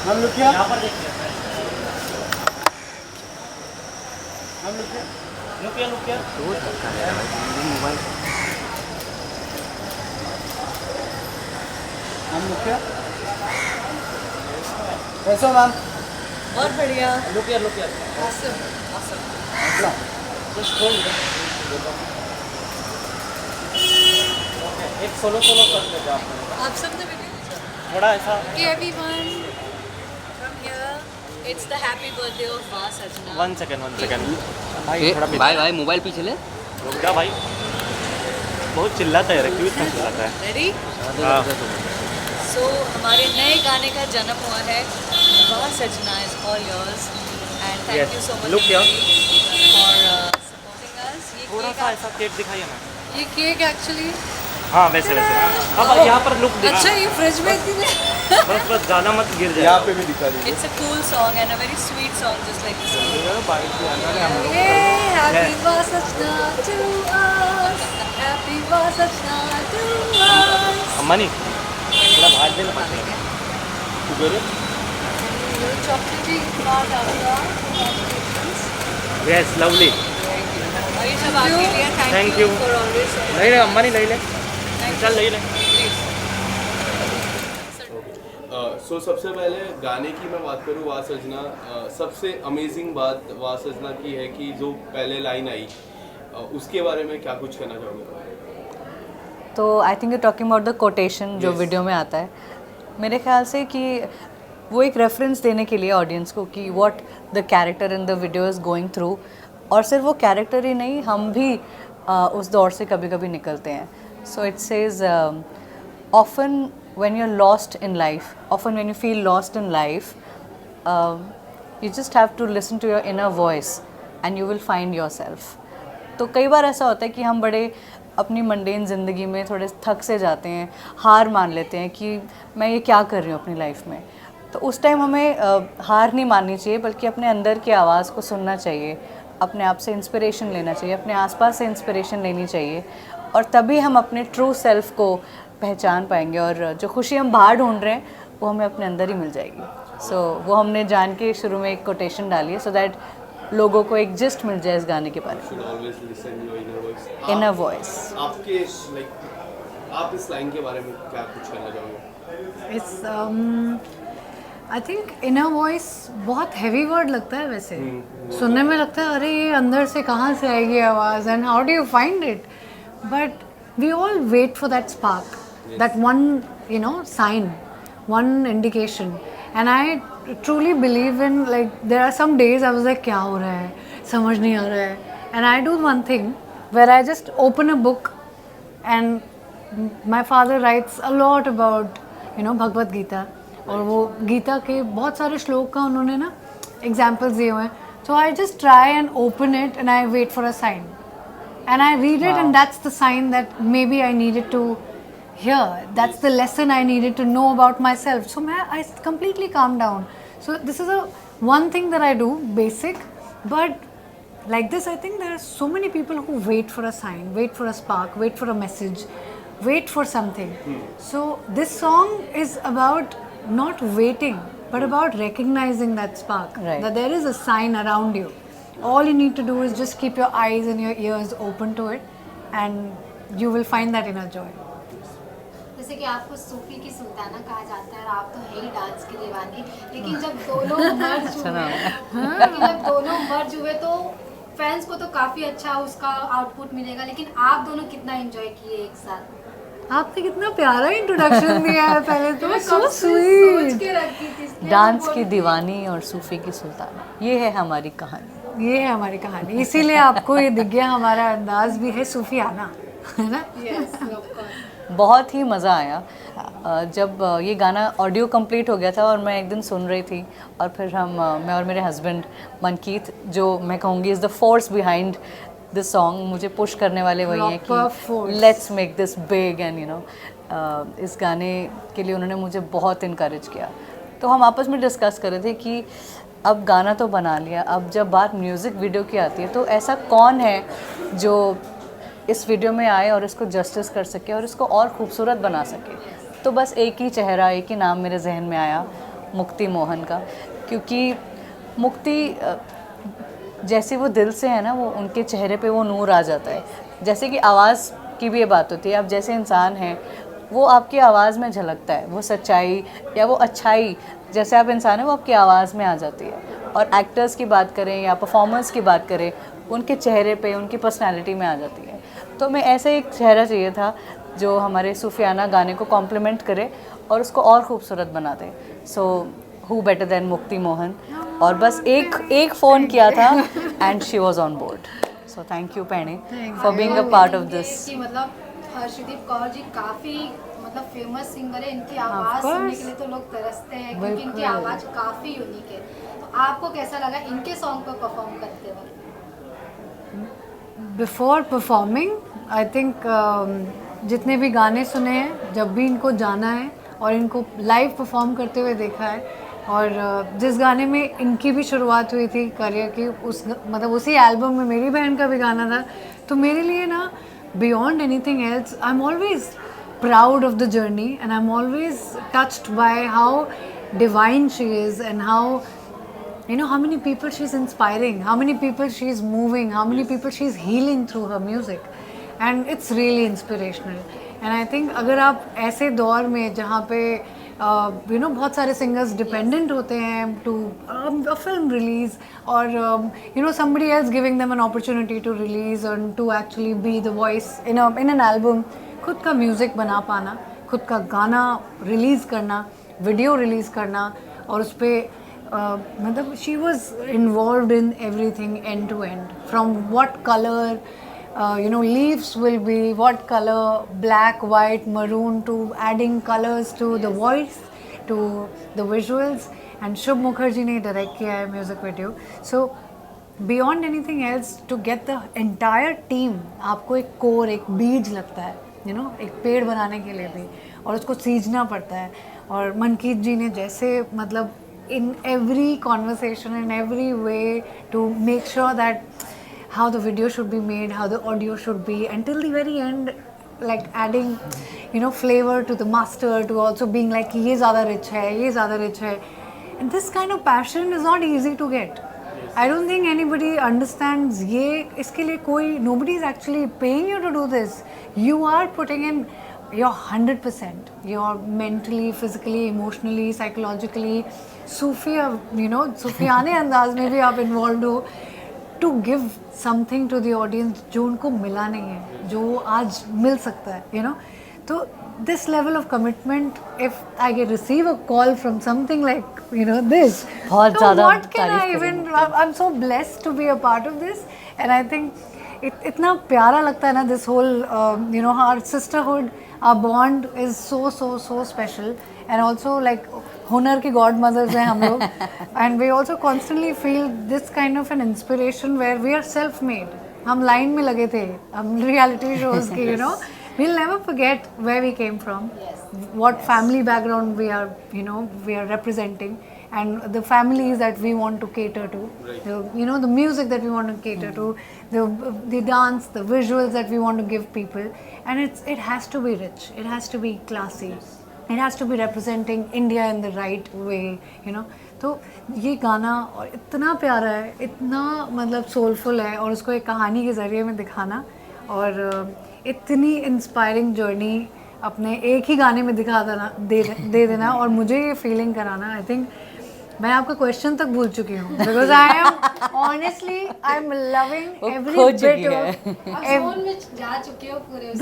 हम लोग क्या यहाँ पर देखिए हम लोग क्या लुकिया तो धक्का दे रहा भाई मोबाइल। हम लोग क्या कैसे हो मैम? बहुत बढ़िया। लुकिया Awesome. अच्छा जस्ट होल्ड ओके एक सोलो कर लेते आप आप सबने वीडियो थोड़ा ऐसा Okay, everyone. From here, it's the happy birthday of Va Sajna. One second भाई थोड़ा भाई भाई मोबाइल पीछे ले। रुक जा भाई बहुत चिल्लाता है क्यों इतना चिल्लाता है Ready? हाँ। So, हमारे नए गाने का जन्म हुआ है। Va Sajna is all yours. And thank Yes. you so much Look here. for supporting us. थोड़ा सा ऐसा केक दिखाइए ना ये केक एक्चुअली हाँ वैसे अब यहाँ पर लुक दिखा अच्छा ये फ्रिज में थी बस ज़्यादा मत गिर जाए यहाँ पे भी दिखा दीजिए। It's a cool song and a very sweet song just like this one. हम Yay! Happy Vasajna to us. Happy Vasajna to us. अम्मा नहीं थोड़ा भाग दे ना चॉकलेटी बात आपका यस लवली और ये सब आपके लिए Thank thank you. You for always नहीं ले अम्मा नहीं ले चल ले सो सबसे पहले गाने की मैं बात करूँ वाह सजना, सबसे अमेजिंग बात वाह सजना की है कि जो पहले लाइन आई उसके बारे में क्या कुछ कहना चाहूँगा? तो I think you talking about the quotation जो Yes. वीडियो में आता है। मेरे ख्याल से कि वो एक रेफरेंस देने के लिए ऑडियंस को कि what the character in the video is going through, और सिर्फ वो कैरेक्टर ही नहीं हम भी उस दौर से कभी कभी निकलते हैं। So it says often when you are lost in life, often when you feel lost in life, you just have to listen to your inner voice and you will find yourself. तो कई बार ऐसा होता है कि हम बड़े अपनी mundane ज़िंदगी में थोड़े थक से जाते हैं, हार मान लेते हैं कि मैं ये क्या कर रही हूँ अपनी लाइफ में। तो उस टाइम हमें हार नहीं माननी चाहिए, बल्कि अपने अंदर की आवाज़ को सुनना चाहिए, अपने आप से इंस्पिरेशन लेना चाहिए, अपने आसपास से इंस्पिरेशन लेनी चाहिए, और तभी हम अपने ट्रू सेल्फ को पहचान पाएंगे, और जो खुशी हम बाहर ढूंढ रहे हैं वो हमें अपने अंदर ही मिल जाएगी। सो वो हमने जान के शुरू में एक कोटेशन डाली है, सो दैट लोगों को एक जिस्ट मिल जाए इस गाने के बारे Should always listen your inner voice. में। इनर वॉइस आपके लाइक आप इस लाइन के बारे में क्या कुछ कहना चाहोगे? It's I think inner voice बहुत हैवी वर्ड लगता है वैसे सुनने में, लगता है अरे ये अंदर से कहाँ से आएगी आवाज़ and how do you find it, but we all wait for that spark, that one you know sign, one indication, and I truly believe in like there are some days I was like क्या हो रहा है समझ नहीं आ रहा है, and I do one thing where I just open a book and my father writes a lot about you know Bhagavad Gita, और वो गीता के बहुत सारे श्लोक का उन्होंने ना एग्जाम्पल्स दिए हुए हैं, so I just try and open it and I wait for a sign and I read it and that's the sign that may be I needed to hear, that's the lesson I needed to know about myself. So I completely calmed down. So this is a one thing that I do basic, but like this I think there are so many people who wait for a sign, wait for a spark, wait for a message, wait for something. So this song is about not waiting but about recognizing that spark, Right. that there is a sign around you. All you need to do is just keep your eyes and your ears open to it and you will find that inner joy. जैसे कि आपको सूफी की सुल्ताना कहा जाता है और आप तो है ही डांस के दीवाने, लेकिन जब दोनों मर्ज हुए तो फैंस को तो काफ़ी अच्छा उसका आउटपुट मिलेगा, लेकिन आप दोनों कितना एंजॉय किए एक साथ? आपने कितना प्यारा इंट्रोडक्शन दिया है पहले तो, मैं सो कब से स्वीट। सोच के रखी थी इसलिए डांस मैं की बोल- दीवानी और सूफी की सुल्ताना, ये है हमारी कहानी। ये है हमारी कहानी, इसीलिए आपको ये दिख गया हमारा अंदाज भी है सूफियाना, है ना? Yes, of course. बहुत ही मज़ा आया जब ये गाना ऑडियो कंप्लीट हो गया था और मैं एक दिन सुन रही थी, और फिर मैं और मेरे हस्बैंड मनकीत, जो मैं कहूँगी is the force behind this song, मुझे पुश करने वाले वही हैं Proper कि force. Let's make this big, and you know इस गाने के लिए उन्होंने मुझे बहुत इनकरेज किया। तो हम आपस में डिस्कस कर रहे थे कि अब गाना तो बना लिया, अब जब बात म्यूज़िक वीडियो की आती है तो ऐसा कौन है जो इस वीडियो में आए और इसको जस्टिस कर सके और इसको और खूबसूरत बना सके। तो बस एक ही चेहरा, एक ही नाम मेरे जहन में आया, मुक्ति मोहन का, क्योंकि मुक्ति जैसे वो दिल से है ना, वो उनके चेहरे पे वो नूर आ जाता है। जैसे कि आवाज़ की भी ये बात होती है, आप जैसे इंसान हैं वो आपकी आवाज़ में झलकता है, वो सच्चाई या वो अच्छाई जैसे आप इंसान हैं वो आपकी आवाज़ में आ जाती है। और एक्टर्स की बात करें या परफॉर्मर्स की बात करें, उनके चेहरे पे उनकी पर्सनैलिटी में आ जाती है। तो मैं ऐसे एक चेहरा चाहिए था जो हमारे सूफियाना गाने को कॉम्प्लीमेंट करे और उसको और खूबसूरत बना दे। So who better than Mukti Mohan. और बस एक फ़ोन किया था and she was on board. So thank you पैणे for being a part of this. कि मतलब हर्षदीप कौर जी काफ़ी मतलब फेमस सिंगर है, इनकी आवाज़ सुनने के लिए तो लोग तरसते हैं क्योंकि इनकी आवाज़ काफ़ी यूनिक है। तो आपको कैसा लगा इनके सॉन्ग पर परफॉर्म करते वक्त? बिफोर परफॉर्मिंग आई थिंक जितने भी गाने सुने हैं, जब भी इनको जाना है और इनको लाइव परफॉर्म करते हुए देखा है, और जिस गाने में इनकी भी शुरुआत हुई थी करियर की, उस मतलब उसी एल्बम में मेरी बहन का भी गाना था, तो मेरे लिए ना beyond anything else I am always proud of the journey and I'm always touched by how divine she is and how, you know, how many people she's inspiring, how many people she's moving, how many people she's healing through her music, and it's really inspirational. And I think अगर आप ऐसे दौर में जहाँ पे you know बहुत सारे singers dependent होते हैं to a film release or you know somebody else giving them an opportunity to release and to actually be the voice in an album, खुद का म्यूज़िक बना पाना, खुद का गाना रिलीज़ करना, वीडियो रिलीज़ करना, और उस पर मतलब she was involve in everything end to end, from what colour you know leaves will be, what color, black, white, maroon, to adding colors to the voice, to the visuals. And Shubh Mukherjee ने direct किया है music video. So beyond anything else, to get the entire team, आपको एक core, एक बीज लगता है, you know, एक पेड़ बनाने के लिए भी, और उसको सींचना पड़ता है. और मनकीत जी ने जैसे मतलब in every conversation, in every way to make sure that how the video should be made, how the audio should be, until the very end, like adding, you know, flavor to the master, to also being like ये ज़्यादा rich है, ये ज़्यादा rich है. And this kind of passion is not easy to get. I don't think anybody understands ये, इसके लिए कोई, nobody is actually paying you to do this. You are putting in your 100%. You're mentally, physically, emotionally, psychologically, Sufiya, you know, सूफियाने अंदाज में भी आप involved हो, to give something to the audience जो उनको मिला नहीं है, जो आज मिल सकता है, you know. तो this level of commitment, if I get receive a call from something like, you know, this, बहुत so ज़्यादा what can I तारीफ even, I'm so blessed to be a part of this, and I think इतना प्यारा लगता है ना, this whole you know, our sisterhood, our bond is so special. And also like हुनर की God mother's हैं हम लोग, and we also constantly feel this kind of an inspiration where we are self made. हम line में लगे थे, हम रियलिटी शोज के, you know, we'll never forget where we came from, what family background we are, you know, we are representing, and the families that we want to cater to, you know, the music that we want to cater to, the dance, the visuals that we want to give people, and it has to be rich, it has to be classy. It has to be representing India in the right way, you know. तो ये गाना और इतना प्यारा है, इतना मतलब soulful है, और उसको एक कहानी के ज़रिए में दिखाना, और इतनी इंस्पायरिंग जर्नी अपने एक ही गाने में दिखा दे देना और मुझे ये फीलिंग कराना. आई थिंक मैं आपका क्वेश्चन तक भूल चुकी हूँ, because I am honestly I am loving every bit of, zone में जा चुके हो पूरे,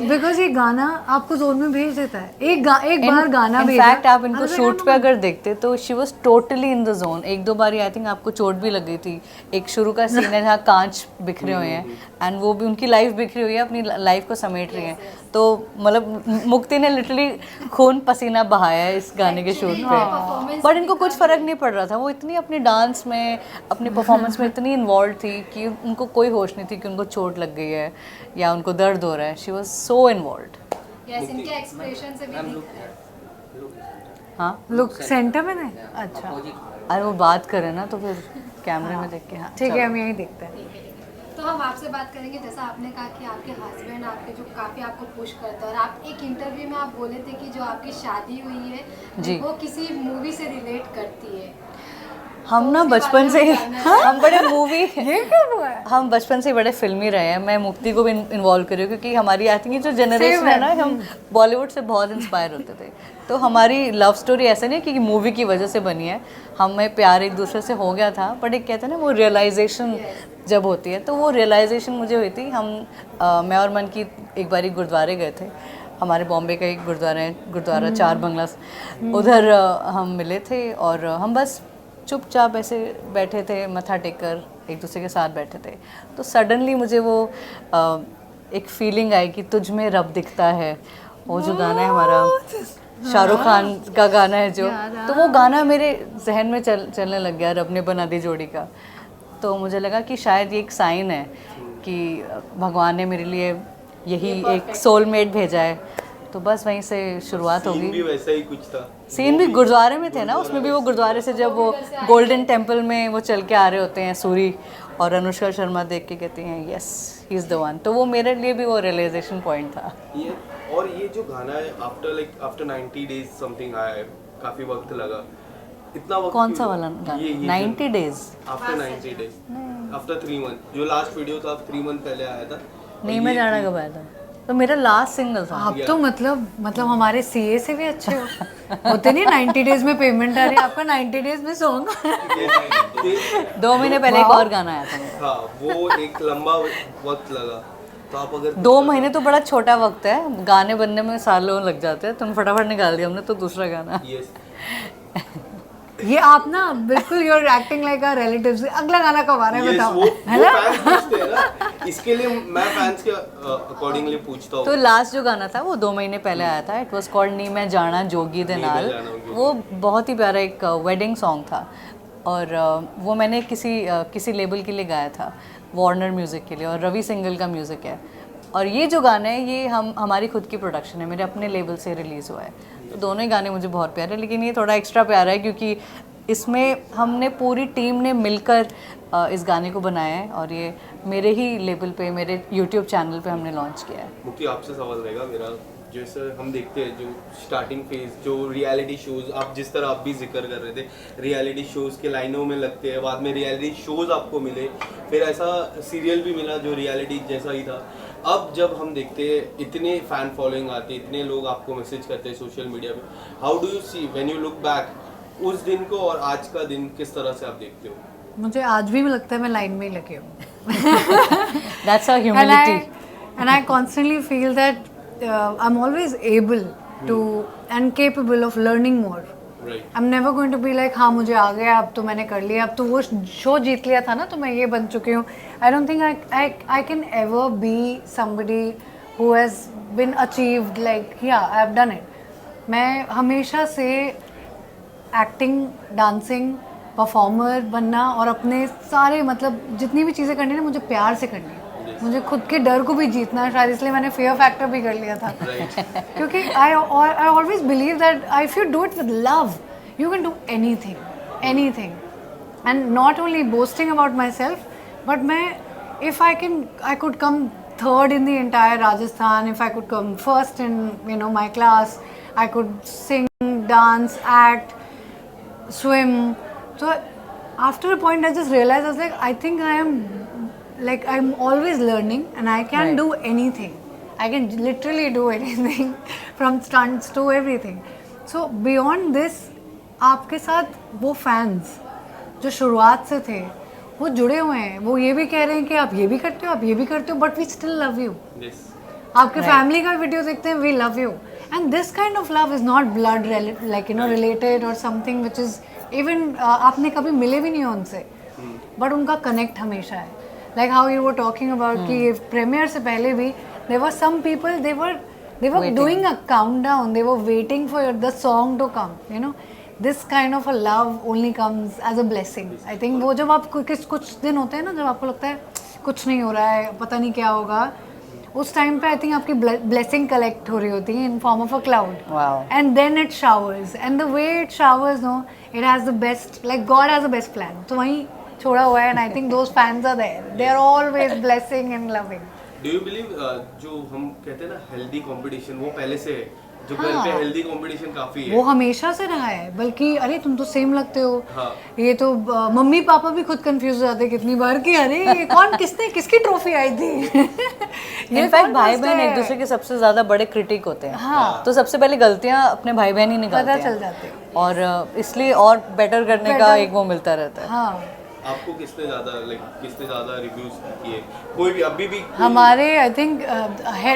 बिकॉज ये गाना आपको जोन में भेज देता है. एक बार गाना भेजा, इनफैक्ट आप इनको शूट पे अगर देखते तो she was totally in the zone. एक दो बार आई थिंक आपको चोट भी लग गई थी. एक शुरू का सीन है जहाँ कांच बिखरे हुए हैं, एंड वो भी उनकी लाइफ बिखरी हुई है, अपनी लाइफ को समेट रही हैं. तो मतलब मुक्ति ने लिटरली खून पसीना बहाया है इस गाने के शूट पे, बट इनको कुछ फर्क नहीं पड़ रहा था. वो इतनी अपनी डांस में, अपनी परफॉर्मेंस में इतनी इन्वॉल्व थी कि उनको कोई होश नहीं थी कि उनको चोट लग गई है या उनको दर्द हो रहा है. She was so involved. Yes, इनके एक्सप्रेशन से भी दिख रहा है. हाँ, लुक सेंटर में नहीं. अच्छा, अरे वो बात करें ना तो फिर कैमरे में देख के. हाँ ठीक है, हम यही देखते हैं. तो हम आपसे बात करेंगे, जैसा आपने कहा कि आपके हस्बैंड आपके जो काफ़ी आपको पुश करते हैं, और आप एक इंटरव्यू में आप बोले थे कि जो आपकी शादी हुई है जी। वो किसी मूवी से रिलेट करती है। हम ना उसके बचपन बारे से में ही जानना है। हम बड़े मूवी हम बचपन से ही बड़े फिल्मी रहे हैं। मैं मुक्ति को भी इन्वॉल्व करी हूँ क्योंकि हमारी आई थिंक जो जनरेशन है ना, हम बॉलीवुड से बहुत इंस्पायर होते थे। तो हमारी लव स्टोरी ऐसे नहीं कि मूवी की वजह से बनी है, हमें प्यार एक दूसरे से हो गया था, बट एक कहते हैं ना वो रियलाइजेशन जब होती है, तो वो रियलाइजेशन मुझे हुई थी। मैं और मन की एक बारी गुरुद्वारे गए थे, हमारे बॉम्बे का एक गुरुद्वारा है, गुरुद्वारा चार बंगला, उधर हम मिले थे और हम बस चुपचाप ऐसे बैठे थे, मत्था टेक कर एक दूसरे के साथ बैठे थे। तो सडनली मुझे वो एक फीलिंग आई कि तुझ में रब दिखता है, वो जो गाना है हमारा शाहरुख खान का गाना है जो, तो वो गाना मेरे जहन में चलने लग गया, रब ने बना दी जोड़ी का। तो मुझे लगा कि शायद ये एक साइन है कि भगवान ने मेरे लिए यही एक सोलमेट भेजा है। तो बस वहीं से शुरुआत सीन भी होगी। वैसा ही कुछ था। सीन भी गुरुद्वारे में थे ना, उसमें भी वो गुरुद्वारे से जब वो गोल्डन टेम्पल में वो चल के आ रहे होते हैं सूरी, और अनुष्का शर्मा देख के कहती हैं yes he is the one. तो वो मेरे लिए भी वो रियलाइजेशन पॉइंट था। ये जो गाना है आफ्टर 90 डेज समथिंग आया है, काफी वक्त लगा, इतना वक्त कौन सा क्यों? वाला गाना? ये 90 days? After 90 days, after 3 month, जो लास्ट वीडियो था 3 मंथ पहले आया था। नहीं मैं जाना कब आया था, तो मेरा लास्ट सिंगल था। आप तो मतलब हमारे सीए से भी अच्छे हो। होते नहीं 90 डेज में पेमेंट आ रही है, आपका 90 डेज में सॉन्ग। 2 महीने पहले एक और गाना आया था मेरा। हाँ, वो एक लंबा वक्त लगा। तो आप अगर 2 महीने तो बड़ा छोटा वक्त है, गाने बनने में सालों लग जाते हैं। तुम फटाफट निकाल दिया हमने तो दूसरा गाना। यस, ये आप ना बिल्कुल your acting like a relatives. अगला गाना कब आ रहा है बताओ, है ना? फैंस पूछते हैं ना, इसके लिए मैं फैंस के अकॉर्डिंगली पूछता हूँ। तो लास्ट जो गाना था वो 2 महीने पहले आया था, इट वॉज कॉल्ड नी मैं जाना जोगी दे नाल। वो बहुत ही प्यारा एक वेडिंग सॉन्ग था, और वो मैंने किसी लेबल के लिए गाया था, वार्नर म्यूज़िक के लिए, और रवि सिंगल का म्यूज़िक है। और ये जो गाना है ये हमारी खुद की प्रोडक्शन है, मेरे अपने लेबल से रिलीज़ हुआ है। तो दोनों ही गाने मुझे बहुत प्यारे हैं, लेकिन ये थोड़ा एक्स्ट्रा प्यारा है क्योंकि इसमें हमने पूरी टीम ने मिलकर इस गाने को बनाया है, और ये मेरे ही लेबल पे, मेरे यूट्यूब चैनल पे हमने लॉन्च किया है। मुक्ति, आपसे सवाल रहेगा मेरा, जैसे हम देखते हैं जो स्टार्टिंग फेज, जो रियलिटी शोज़, आप जिस तरह आप भी जिक्र कर रहे थे, रियलिटी शोज़ के लाइनों में लगते हैं, बाद में रियलिटी शोज़ आपको मिले, फिर ऐसा सीरियल भी मिला जो रियलिटी जैसा ही था। अब जब हम देखते हैं इतने फ़ैन फॉलोइंग आते हैं, इतने लोग आपको मैसेज करते हैं सोशल मीडिया पे, how do you see when you look back उस दिन को और आज का दिन, किस तरह से आप देखते हो? मुझे आज भी लगता है मैं लाइन में ही लगी हूँ। That's our humility. And I constantly feel that I'm always able to and capable of learning more. Right. I'm never going to be like हाँ मुझे आ गया, अब तो मैंने कर लिया, अब तो वो शो जीत लिया था ना, तो मैं ये बन चुकी हूँ। I don't think I can ever be somebody who has been achieved like yeah I have done it. मैं हमेशा से एक्टिंग, डांसिंग, परफॉर्मर बनना और अपने सारे मतलब जितनी भी चीज़ें करनी है ना, मुझे प्यार से करनी है। मुझे खुद के डर को भी जीतना है, शायद इसलिए मैंने फियर फैक्टर भी कर लिया था। क्योंकि I always believe that if you do it with love you can do anything and not only boasting about myself, but मैं if I could come third in the entire Rajasthan, if I could come first in my class, I could sing, dance, act, swim. So after a point I just realized, I was like, I think I'm always learning and I can do anything. I can literally do anything from stunts to everything. So beyond this, आपके साथ वो fans जो शुरुआत से थे वो जुड़े हुए हैं, वो ये भी कह रहे हैं कि आप ये भी करते हो, आप ये भी करते हो, but we still love you. आपके फैमिली का वीडियो देखते हैं, we love you, and this kind of love is not blood like related और समथिंग विच इज इवन आपने कभी मिले भी नहीं हो उनसे, बट उनका कनेक्ट हमेशा है। Like how you were talking about कि प्रीमियर से पहले भी there were some people, they were doing a countdown, they were waiting for the song to come, this kind of a love only comes as a blessing. I think वो जब आप कुछ दिन होते हैं ना, जब आपको लगता है कुछ नहीं हो रहा है, पता नहीं क्या होगा, उस टाइम पे आई थिंक आपकी ब्लेसिंग कलेक्ट हो रही होती है in form of a cloud, and then it showers, and the way it showers no, it has the best, like God has the best plan. तो वहीं छोड़ा हुआ है, and I think those fans are there, they are always blessing and loving. Do you believe जो हम कहते हैं ना हेल्दी कंपटीशन, वो पहले से है? जो घर हाँ. पे हेल्दी कंपटीशन काफी है. वो हमेशा से रहा है, बल्कि अरे तुम तो सेम लगते हो. हाँ. ये तो मम्मी पापा भी खुद कंफ्यूज हो जाते कितनी बार कि अरे ये कौन किसकी ट्रॉफी आई थी. इनफैक्ट भाई बहन एक दूसरे के सबसे ज्यादा बड़े क्रिटिक होते हैं. हाँ. तो सबसे पहले गलतियां अपने भाई बहन ही निकालते हैं, पता चल जाते हैं. और इसलिए और बेटर करने का एक वो मिलता रहता है. हाँ. आपको किसने ज्यादा रिव्यूज किए? कोई भी अभी भी हमारे I think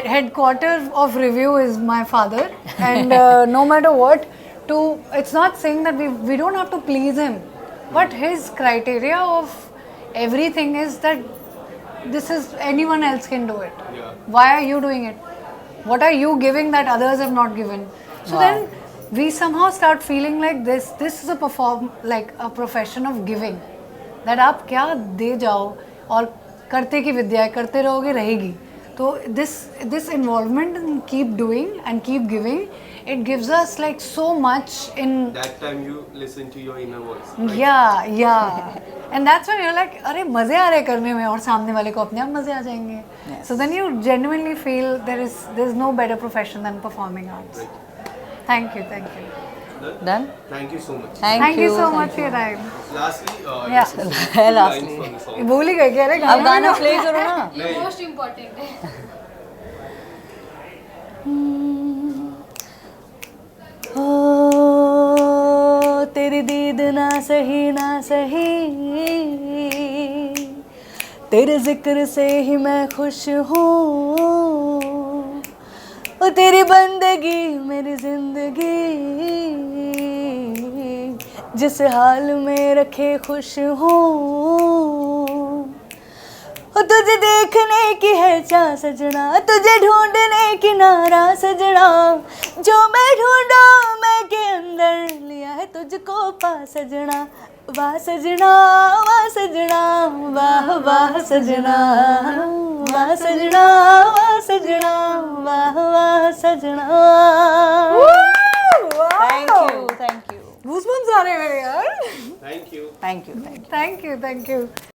headquarter of review is my father, and no matter what to, it's not saying that we don't have to please him, but his criteria of everything is that this is anyone else can do it. Yeah. Why are you doing it? What are you giving that others have not given? So then we somehow start feeling like this is a profession of giving, that आप क्या दे जाओ और करते की विद्या है, करते रहोगे रहेगी. तो this involvement and keep doing and keep giving, it gives us like so much in that time you listen to your inner voice. yeah and that's when you're like अरे मजे आ रहे करने में, और सामने वाले को अपने आप मजे आ जाएंगे. So then you genuinely feel there's no better profession than performing arts. Thank you. Done? Thank you so much. Thank you so much for your time. Lastly, Yeah. Lastly. lines from the song. भूल ही गए क्या? अरे अब गाना play करो ना. नहीं. Most important है. ओ तेरी दीद ना सही, तेरे जिक्र से ही मैं खुश हूँ. ओ तेरी बंदगी मेरी जिंदगी, जिस हाल में रखे खुश हूँ. ओ तुझे देखने की है चाह सजना, तुझे ढूंढने की नारा सजना, जो मैं ढूंढा मैं के अंदर लिया है तुझको पा सजना. वाह सजना, वाह सजना, वाह वाह सजना, वाह सजना, वाह सजना, वाह वाह सजना. Thank you. Goosebumps आ रहे हैं यार. Thank you. Thank you. Thank you.